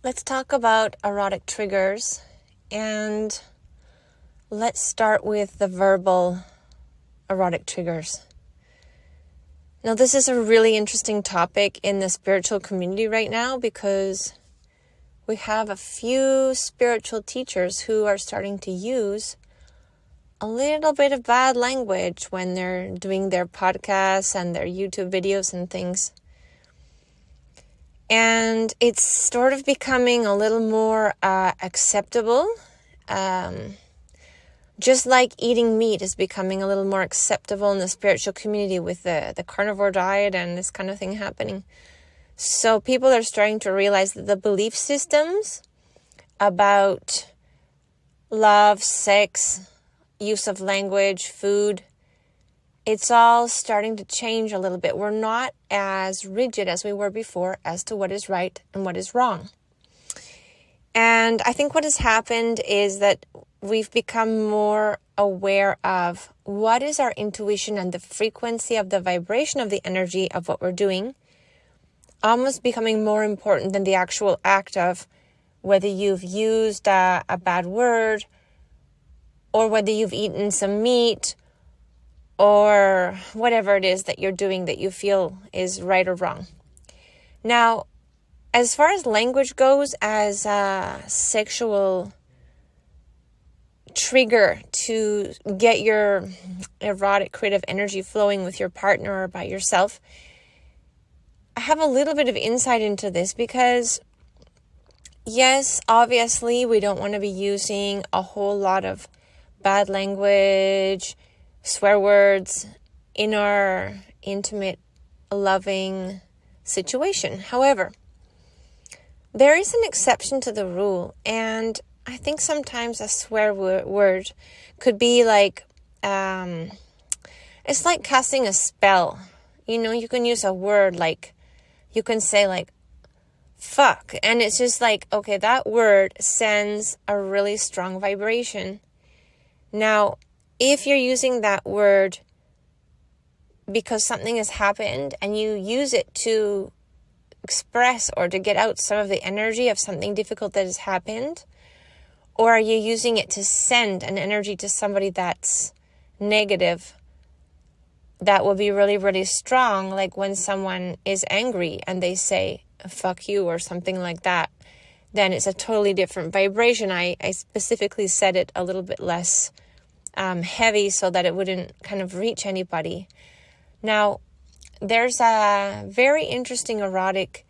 Let's talk about erotic triggers, and let's start with the verbal erotic triggers. Now, this is a really interesting topic in the spiritual community right now because we have a few spiritual teachers who are starting to use a little bit of bad language when they're doing their podcasts and their YouTube videos and things. And it's sort of becoming a little more acceptable. Just like eating meat is becoming a little more acceptable in the spiritual community with the carnivore diet and this kind of thing happening. So people are starting to realize that the belief systems about love, sex, use of language, food, it's all starting to change a little bit. We're not as rigid as we were before as to what is right and what is wrong. And I think what has happened is that we've become more aware of what is our intuition and the frequency of the vibration of the energy of what we're doing, almost becoming more important than the actual act of whether you've used a bad word or whether you've eaten some meat or whatever it is that you're doing that you feel is right or wrong. Now, as far as language goes, as a sexual trigger to get your erotic creative energy flowing with your partner or by yourself, I have a little bit of insight into this because, yes, obviously we don't want to be using a whole lot of bad language, swear words in our intimate, loving situation. However, there is an exception to the rule, and I think sometimes a swear word could be like, it's like casting a spell. You know, you can use a word like, you can say like, fuck, and it's just like, okay, that word sends a really strong vibration. Now, if you're using that word because something has happened and you use it to express or to get out some of the energy of something difficult that has happened, or are you using it to send an energy to somebody that's negative, that will be really, really strong, like when someone is angry and they say, fuck you, or something like that, then it's a totally different vibration. I specifically said it a little bit less heavy so that it wouldn't kind of reach anybody. Now, there's a very interesting erotic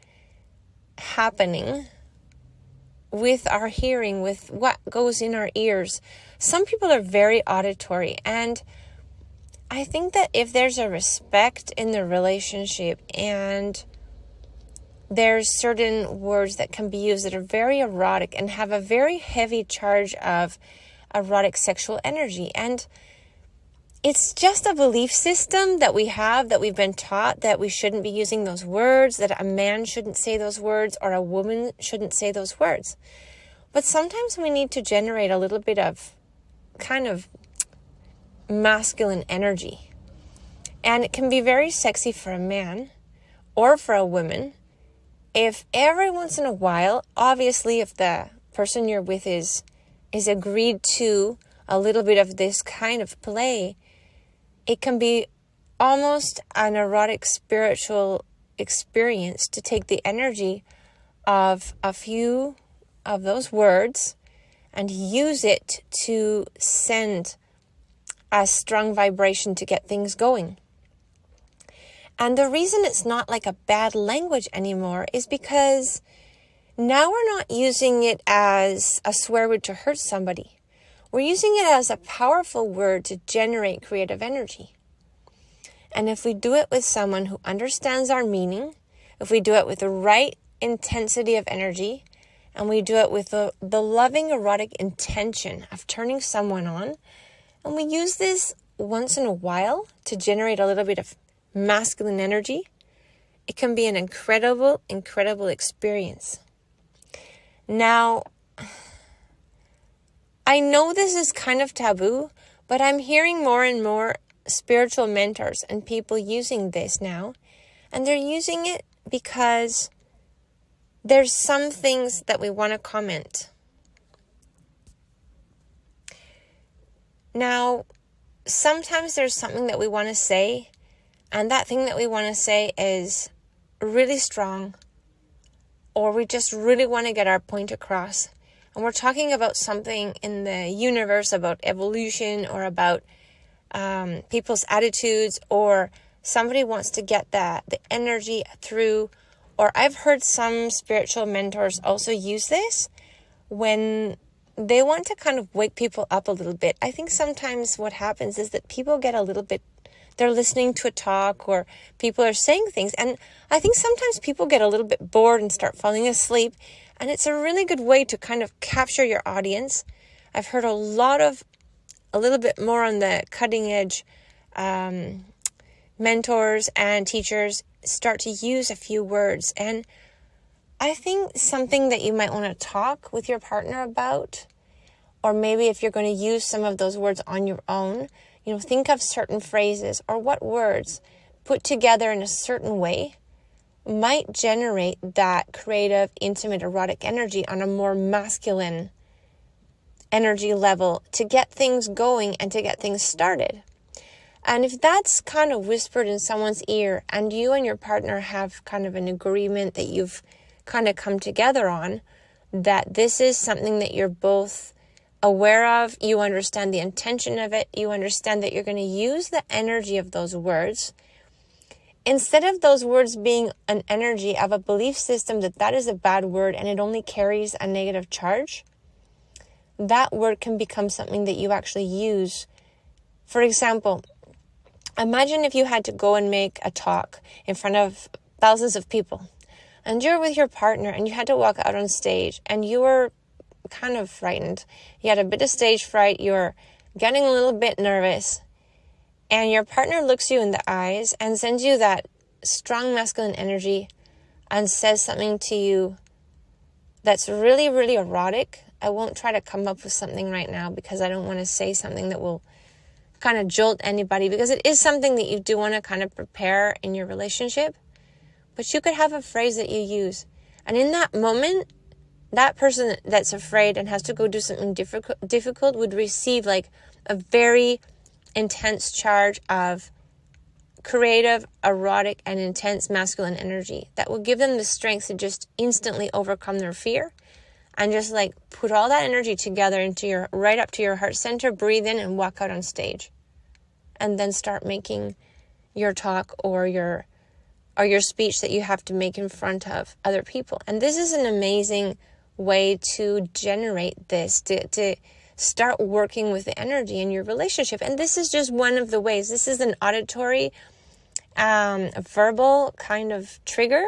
happening with our hearing, with what goes in our ears. Some people are very auditory, and I think that if there's a respect in the relationship and there's certain words that can be used that are very erotic and have a very heavy charge of erotic sexual energy, and it's just a belief system that we have, that we've been taught that we shouldn't be using those words, that a man shouldn't say those words or a woman shouldn't say those words. But sometimes we need to generate a little bit of kind of masculine energy, and it can be very sexy for a man or for a woman if every once in a while, obviously if the person you're with is agreed to a little bit of this kind of play, it can be almost an erotic spiritual experience to take the energy of a few of those words and use it to send a strong vibration to get things going. And the reason it's not like a bad language anymore is because now we're not using it as a swear word to hurt somebody. We're using it as a powerful word to generate creative energy. And if we do it with someone who understands our meaning, if we do it with the right intensity of energy, and we do it with the loving erotic intention of turning someone on, and we use this once in a while to generate a little bit of masculine energy, it can be an incredible, incredible experience. Now, I know this is kind of taboo, but I'm hearing more and more spiritual mentors and people using this now, and they're using it because there's some things that we want to comment. Now, sometimes there's something that we want to say, and that thing that we want to say is really strong, or we just really want to get our point across. And we're talking about something in the universe, about evolution, or about people's attitudes, or somebody wants to get the energy through. Or I've heard some spiritual mentors also use this when they want to kind of wake people up a little bit. I think sometimes what happens is that people get a little bit, they're listening to a talk or people are saying things. And I think sometimes people get a little bit bored and start falling asleep. And it's a really good way to kind of capture your audience. I've heard a little bit more on the cutting edge mentors and teachers start to use a few words. And I think something that you might want to talk with your partner about, or maybe if you're going to use some of those words on your own, think of certain phrases or what words put together in a certain way might generate that creative, intimate, erotic energy on a more masculine energy level to get things going and to get things started. And if that's kind of whispered in someone's ear and you and your partner have kind of an agreement that you've kind of come together on, that this is something that you're both aware of, you understand the intention of it, you understand that you're going to use the energy of those words, instead of those words being an energy of a belief system that is a bad word and it only carries a negative charge, that word can become something that you actually use. For example, imagine if you had to go and make a talk in front of thousands of people. And you're with your partner and you had to walk out on stage and you were kind of frightened. You had a bit of stage fright. You're getting a little bit nervous. And your partner looks you in the eyes and sends you that strong masculine energy and says something to you that's really, really erotic. I won't try to come up with something right now because I don't want to say something that will kind of jolt anybody, because it is something that you do want to kind of prepare in your relationship. But you could have a phrase that you use. And in that moment, that person that's afraid and has to go do something difficult would receive like a very intense charge of creative, erotic, and intense masculine energy that will give them the strength to just instantly overcome their fear and just like put all that energy together into right up to your heart center, breathe in and walk out on stage. And then start making your talk or your speech that you have to make in front of other people. And this is an amazing way to generate this, to start working with the energy in your relationship. And this is just one of the ways. This is an auditory, verbal kind of trigger.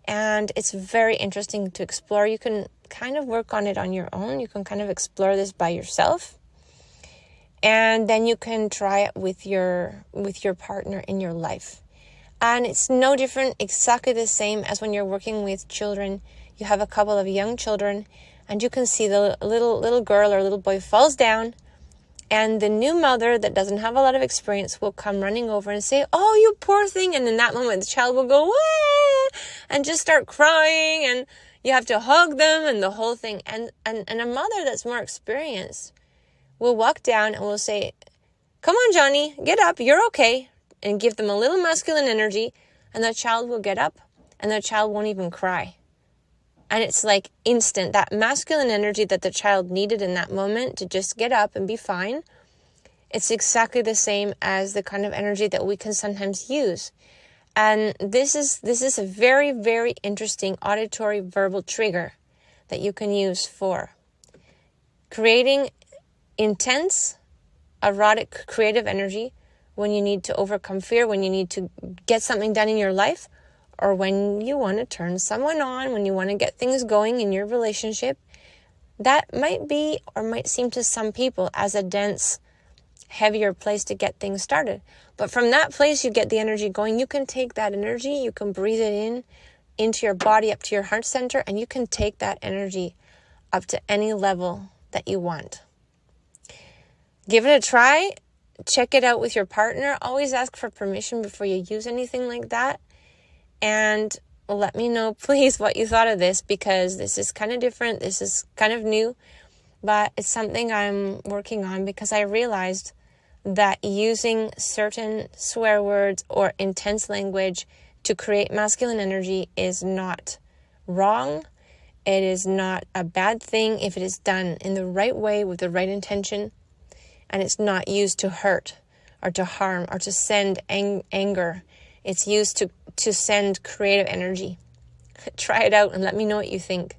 And it's very interesting to explore. You can kind of work on it on your own. You can kind of explore this by yourself. And then you can try it with your partner in your life. And it's no different, exactly the same as when you're working with children. You have a couple of young children and you can see the little girl or little boy falls down, and the new mother that doesn't have a lot of experience will come running over and say, "Oh, you poor thing." And in that moment, the child will go, "Wah!" and just start crying, and you have to hug them and the whole thing. And a mother that's more experienced will walk down and will say, "Come on, Johnny, get up. You're okay." And give them a little masculine energy, and the child will get up and the child won't even cry. And it's like instant, that masculine energy that the child needed in that moment to just get up and be fine. It's exactly the same as the kind of energy that we can sometimes use. And this is a very, very interesting auditory verbal trigger that you can use for creating intense, erotic, creative energy when you need to overcome fear, when you need to get something done in your life, or when you want to turn someone on, when you want to get things going in your relationship. That might be, or might seem to some people, as a dense, heavier place to get things started. But from that place, you get the energy going. You can take that energy, you can breathe it into your body, up to your heart center, and you can take that energy up to any level that you want. Give it a try. Check it out with your partner. Always ask for permission before you use anything like that. And let me know, please, what you thought of this, because this is kind of different. This is kind of new, but it's something I'm working on, because I realized that using certain swear words or intense language to create masculine energy is not wrong. It is not a bad thing if it is done in the right way with the right intention, and it's not used to hurt or to harm or to send anger. It's used to send creative energy. Try it out and let me know what you think.